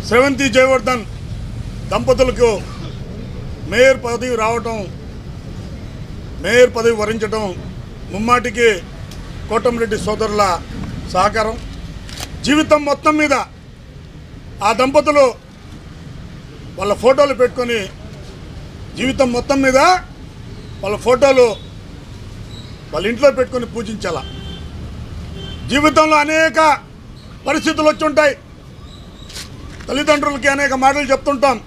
స్రవంతి జయవర్ధన్ దంపతులకు మేయర్ పదవి రావటం, మేయర్ పదవి వరించడం ముమ్మాటికి కోటమిరెడ్డి సోదరుల సహకారం. జీవితం మొత్తం మీద ఆ దంపతులు వాళ్ళ ఫోటోలు పెట్టుకొని జీవితం మొత్తం మీద వాళ్ళ ఫోటోలు వాళ్ళ ఇంట్లో పెట్టుకొని పూజించాల. జీవితంలో అనేక పరిస్థితులు వచ్చి ఉంటాయి. తల్లిదండ్రులకి అనేక మాటలు చెప్తుంటాం,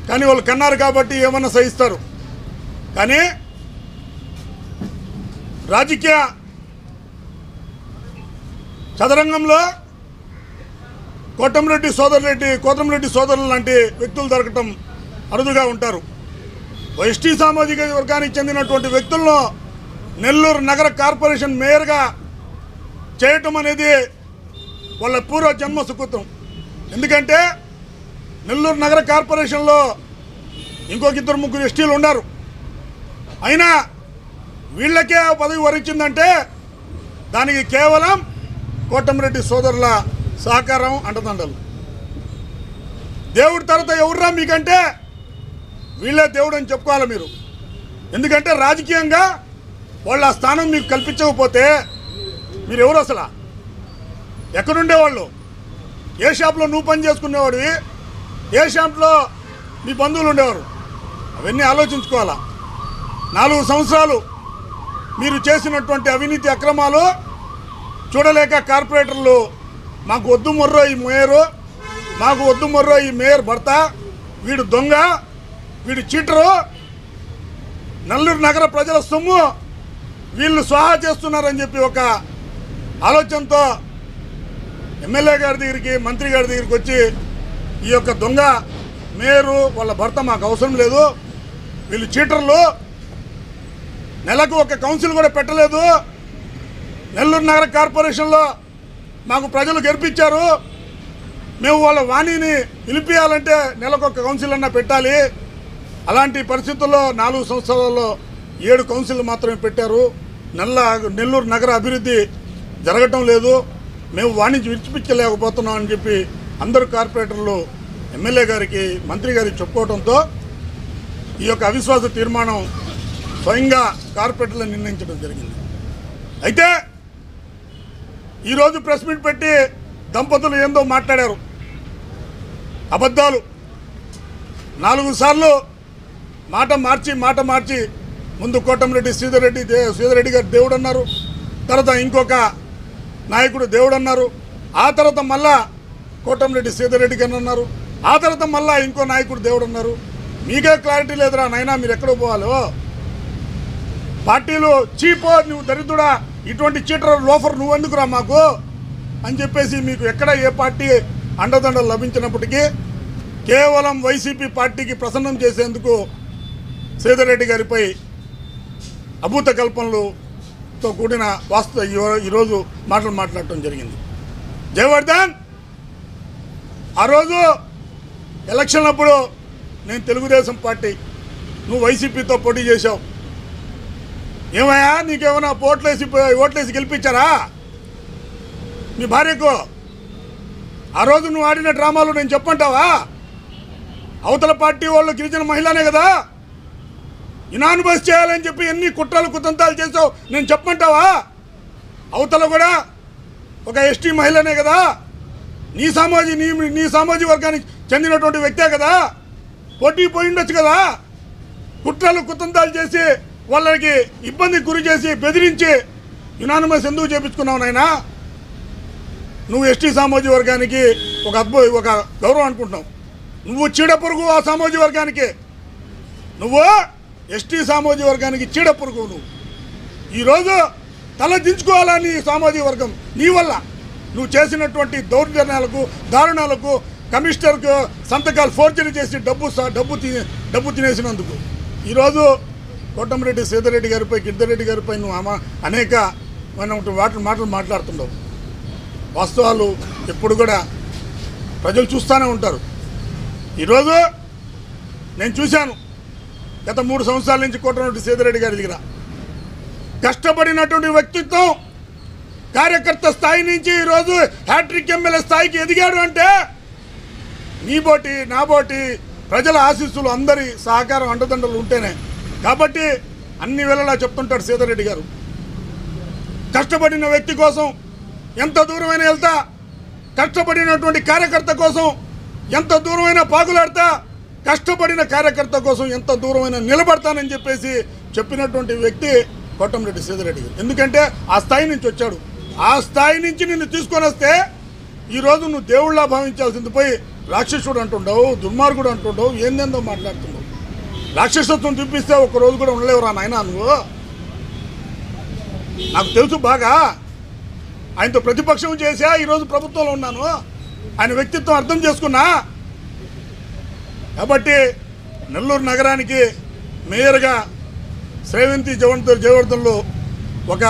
కానీ వాళ్ళు కన్నారు కాబట్టి ఏమన్నా సహిస్తారు. కానీ రాజకీయ చదరంగంలో కోటమిరెడ్డి సోదరులు లాంటి వ్యక్తులు దొరకటం అరుదుగా ఉంటారు. ఎస్టీ సామాజిక వర్గానికి చెందినటువంటి వ్యక్తులను నెల్లూరు నగర కార్పొరేషన్ మేయర్గా చేయటం అనేది వాళ్ళ పూర్వ జన్మ సుకృతం. ఎందుకంటే నెల్లూరు నగర కార్పొరేషన్లో ఇంకొక 2-3 ఎస్టీలు ఉన్నారు. అయినా వీళ్ళకే ఆ పదవి వరించిందంటే దానికి కేవలం కోటమిరెడ్డి సోదరుల సహకారం, అండదండలు. దేవుడి తర్వాత ఎవర్రా మీకంటే వీళ్ళే దేవుడు అని చెప్పుకోవాలి మీరు. ఎందుకంటే రాజకీయంగా వాళ్ళు ఆ స్థానం మీకు కల్పించకపోతే మీరు ఎవరు? అసలు ఎక్కడుండేవాళ్ళు? ఏ షాప్లో నువ్వు పని చేసుకునేవాడివి? ఏ షాప్లో మీ బంధువులు ఉండేవారు? అవన్నీ ఆలోచించుకోవాలా. 4 సంవత్సరాలు మీరు చేసినటువంటి అవినీతి అక్రమాలు చూడలేక కార్పొరేటర్లు మాకు వద్దు మొర్రో ఈ మేయరు, మాకు వద్దు మొర్రో ఈ మేయర్ భర్త, వీడు దొంగ, వీడు చీటరు, నెల్లూరు నగర ప్రజల సొమ్ము వీళ్ళు స్వాహా చేస్తున్నారని చెప్పి ఒక ఆలోచనతో ఎమ్మెల్యే గారి దగ్గరికి, మంత్రి గారి దగ్గరికి వచ్చి ఈ యొక్క దొంగ మేయరు వాళ్ళ భర్త మాకు అవసరం లేదు, వీళ్ళు చీటర్లు, నెలకు ఒక కౌన్సిల్ కూడా పెట్టలేదు, నెల్లూరు నగర కార్పొరేషన్లో మాకు ప్రజలు గెలిపించారు, మేము వాళ్ళ వాణిని పిలిపియాలంటే నెలకు ఒక కౌన్సిల్ అన్నా పెట్టాలి. అలాంటి పరిస్థితుల్లో 4 సంవత్సరాల్లో 7 కౌన్సిల్ మాత్రమే పెట్టారు. నెల్లూరు నగర అభివృద్ధి జరగటం లేదు, మేము వాణిజ్యం విడిచిపించలేకపోతున్నాం అని చెప్పి అందరు కార్పొరేటర్లు ఎమ్మెల్యే గారికి, మంత్రి గారికి చెప్పుకోవడంతో ఈ యొక్క అవిశ్వాస తీర్మానం స్వయంగా కార్పొరేటర్లు నిర్ణయించడం జరిగింది. అయితే ఈరోజు ప్రెస్ మీట్ పెట్టి దంపతులు ఏందో మాట్లాడారు, అబద్ధాలు. 4 సార్లు మాట మార్చి ముందు కోటమిరెడ్డి శ్రీధర్రెడ్డి గారు దేవుడు అన్నారు, తర్వాత ఇంకొక నాయకుడు దేవుడు అన్నారు, ఆ తర్వాత మళ్ళా కోటమిరెడ్డి శ్రీధర్రెడ్డి గారు అన్నారు, ఆ తర్వాత మళ్ళా ఇంకో నాయకుడు దేవుడు అన్నారు. మీకే క్లారిటీ లేదురా నాయనా, మీరు ఎక్కడ పోవాలో? పార్టీలు చీపో, నువ్వు దరిద్రుడా, ఇటువంటి చీటర్ లోఫర్ నువ్వు ఎందుకురా మాకు అని చెప్పేసి మీకు ఎక్కడ ఏ పార్టీ అండదండలు లభించినప్పటికీ కేవలం వైసీపీ పార్టీకి ప్రసన్నం చేసేందుకు శ్రీధర్రెడ్డి గారిపై అభూత కల్పనలతో కూడిన ఈరోజు మాట్లాడటం జరిగింది. జయవర్ధన్, ఆ రోజు ఎలక్షన్ అప్పుడు నేను తెలుగుదేశం పార్టీ, నువ్వు వైసీపీతో పోటీ చేశావు. ఏమయ్యా, నీకేమైనా ఓట్లేసి గెలిపించారా నీ భార్యకు? ఆ రోజు నువ్వు ఆడిన డ్రామాలు నేను చెప్పంటావా? అవతల పార్టీ వాళ్ళు గిరిజన మహిళనే కదా, ఇనానుబస్ చేయాలని చెప్పి ఎన్ని కుట్రలు కుతంత్రాలు చేసావు నేను చెప్పంటావా? అవతల కూడా ఒక ఎస్టీ మహిళనే కదా, నీ సామాజిక వర్గానికి చెందినటువంటి వ్యక్తే కదా, పోటీ పోయిండొచ్చు కదా. కుట్రలు కుతంత్రాలు చేసి వాళ్ళకి ఇబ్బందికి గురి చేసి బెదిరించి యునానిమస్ ఎందుకు చేపించుకున్నావు నాయనా? నువ్వు ఎస్టీ సామాజిక వర్గానికి ఒక గౌరవం అనుకుంటున్నావు. నువ్వు చీడపురుగు ఆ సామాజిక వర్గానికి, నువ్వు ఎస్టీ సామాజిక వర్గానికి చీడపురుగు. నువ్వు ఈరోజు తల దించుకోవాలని సామాజిక వర్గం నీ వల్ల నువ్వు చేసినటువంటి దౌర్జన్యాలకు, దారుణాలకు, కమిషనర్కు సంతకాలు ఫోర్జరీ చేసి డబ్బు తినేసినందుకు ఈరోజు కోటమిరెడ్డి శ్రీధర్రెడ్డి గారిపై, గిరిధర్రెడ్డి గారిపై నువ్వు అనేక మాటలు మాట్లాడుతున్నావు. వాస్తవాలు ఎప్పుడు కూడా ప్రజలు చూస్తూనే ఉంటారు. ఈరోజు నేను చూశాను, గత 3 సంవత్సరాల నుంచి కోటమిరెడ్డి శ్రీధర్రెడ్డి గారి దగ్గర కష్టపడినటువంటి వ్యక్తిత్వం, కార్యకర్త స్థాయి నుంచి ఈరోజు హ్యాట్రిక్ ఎమ్మెల్యే స్థాయికి ఎదిగాడు అంటే నీబోటి నాబోటి ప్రజల ఆశీస్సులు అందరి సహకారం అండదండలు ఉంటేనే. కాబట్టి అన్ని వేళలా చెప్తుంటాడు సీతారెడ్డి గారు, కష్టపడిన వ్యక్తి కోసం ఎంత దూరమైనా వెళ్తా, కష్టపడినటువంటి కార్యకర్త కోసం ఎంత దూరమైనా పాకులాడతా, కష్టపడిన కార్యకర్త కోసం ఎంత దూరమైనా నిలబడతానని చెప్పేసి చెప్పినటువంటి వ్యక్తి కోటంరెడ్డి సీతారెడ్డి గారు. ఎందుకంటే ఆ స్థాయి నుంచి వచ్చాడు. ఆ స్థాయి నుంచి నిన్ను తీసుకొని వస్తే ఈరోజు నువ్వు దేవుళ్ళ భావించాల్సింది పోయి రాక్షసుడు అంటుండవు, దుర్మార్గుడు అంటుండవు, ఏందేందో మాట్లాడుతున్నావు. రాక్షసత్వం చూపిస్తే ఒక్కరోజు కూడా ఉండలేవురా నాయన నువ్వు. నాకు తెలుసు బాగా, ఆయనతో ప్రతిపక్షం చేసా, ఈరోజు ప్రభుత్వంలో ఉన్నాను, ఆయన వ్యక్తిత్వం అర్థం చేసుకున్నా. కాబట్టి నెల్లూరు నగరానికి మేయర్గా శ్రేవంతి జయవర్ధన్లు ఒక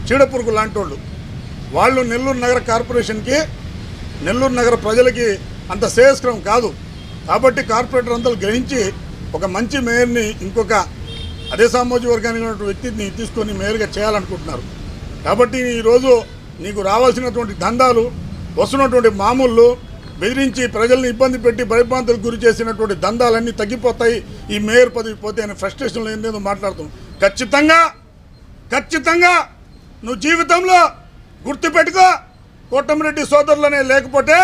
చీడపురుగు లాంటి వాళ్ళు నెల్లూరు నగర కార్పొరేషన్కి, నెల్లూరు నగర ప్రజలకి అంత శ్రేయస్కరం కాదు. కాబట్టి కార్పొరేటర్ అంతా గ్రహించి ఒక మంచి మేయర్ని, ఇంకొక అదే సామాజిక వర్గానికి ఉన్నటువంటి వ్యక్తిని తీసుకొని మేయర్గా చేయాలనుకుంటున్నారు. కాబట్టి ఈరోజు నీకు రావాల్సినటువంటి దందాలు, వస్తున్నటువంటి మామూళ్ళు, బెదిరించి ప్రజల్ని ఇబ్బంది పెట్టి భయభ్రాంతులకు గురి చేసినటువంటి దందాలన్నీ తగ్గిపోతాయి ఈ మేయర్ పదవి పోతే అనే ఫ్రస్ట్రేషన్లో ఏందేదో మాట్లాడుతున్నాం. ఖచ్చితంగా నువ్వు జీవితంలో గుర్తుపెట్టుకో, కోటమిరెడ్డి సోదరులనే లేకపోతే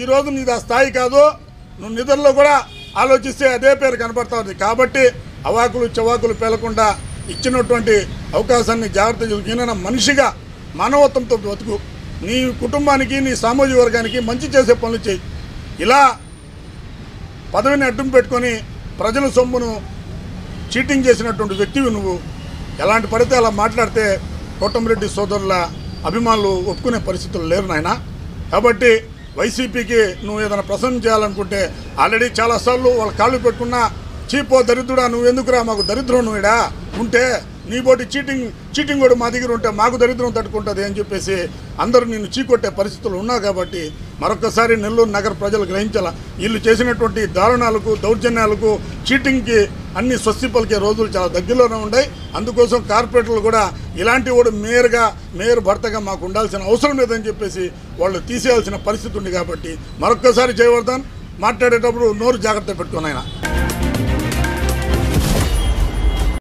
ఈరోజు నీది ఆ స్థాయి కాదు. నువ్వు నిధుల్లో కూడా ఆలోచిస్తే అదే పేరు కనపడతా ఉంది. కాబట్టి అవాకులు చవాకులు పేలకుండా ఇచ్చినటువంటి అవకాశాన్ని జాగ్రత్త చూసిన మనిషిగా మానవత్వంతో బతుకు. నీ కుటుంబానికి, నీ సామాజిక వర్గానికి మంచి చేసే పనులు చేయి. ఇలా పదవిని అడ్డం పెట్టుకొని ప్రజల సొమ్మును చీటింగ్ చేసినటువంటి వ్యక్తివి నువ్వు. ఎలాంటి పడితే అలా మాట్లాడితే కోటమిరెడ్డి సోదరుల అభిమానులు ఒప్పుకునే పరిస్థితులు లేరు నాయన. కాబట్టి వైసీపీకి నువ్వు ఏదైనా ప్రసన్నం చేయాలనుకుంటే ఆల్రెడీ చాలాసార్లు వాళ్ళ కాళ్ళు పెట్టుకున్నా, చీపో దరిద్రుడా నువ్వు ఎందుకురా, మాకు దరిద్రం నువ్వుడా ఉంటే, నీ బోటి చీటింగ్ కూడా మా దగ్గర ఉంటే మాకు దరిద్రం తట్టుకుంటుంది అని చెప్పేసి అందరూ నిన్ను చీకొట్టే పరిస్థితులు ఉన్నావు. కాబట్టి మరొకసారి నెల్లూరు నగర ప్రజలు గ్రహించాల, వీళ్ళు చేసినటువంటి దారుణాలకు, దౌర్జన్యాలకు, చీటింగ్కి అన్ని స్వస్తి పలికే రోజులు చాలా దగ్గరలోనే ఉన్నాయి. అందుకోసం కార్పొరేటర్లు కూడా ఇలాంటి వాడు మేయర్ భర్తగా మాకు ఉండాల్సిన అవసరం లేదని చెప్పేసి వాళ్ళు తీసేయాల్సిన పరిస్థితి ఉంది. కాబట్టి మరొక్కసారి జయవర్ధన్ మాట్లాడేటప్పుడు నోరు జాగ్రత్త పెట్టుకుని ఆయన